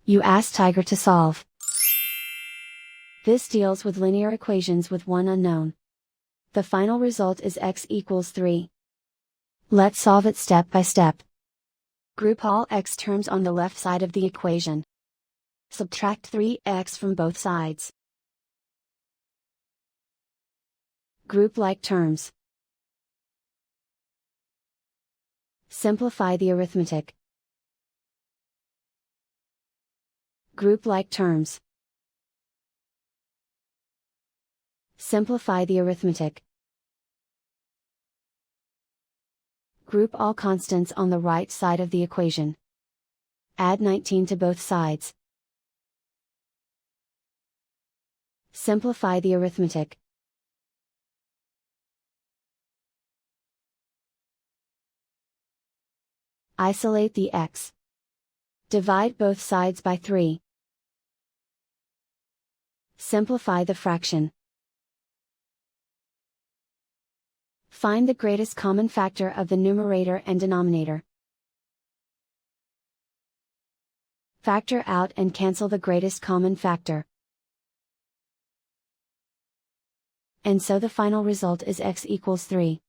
You ask Tiger to solve. This deals with linear equations with one unknown. The final result is x equals 3. Let's solve it step by step. Group all x terms on the left side of the equation. Subtract 3x from both sides. Group like terms. Simplify the arithmetic. Group like terms. Simplify the arithmetic. Group all constants on the right side of the equation. Add 19 to both sides. Simplify the arithmetic. Isolate the x. Divide both sides by 3. Simplify the fraction. Find the greatest common factor of the numerator and denominator. Factor out and cancel the greatest common factor. And so the final result is x equals 3.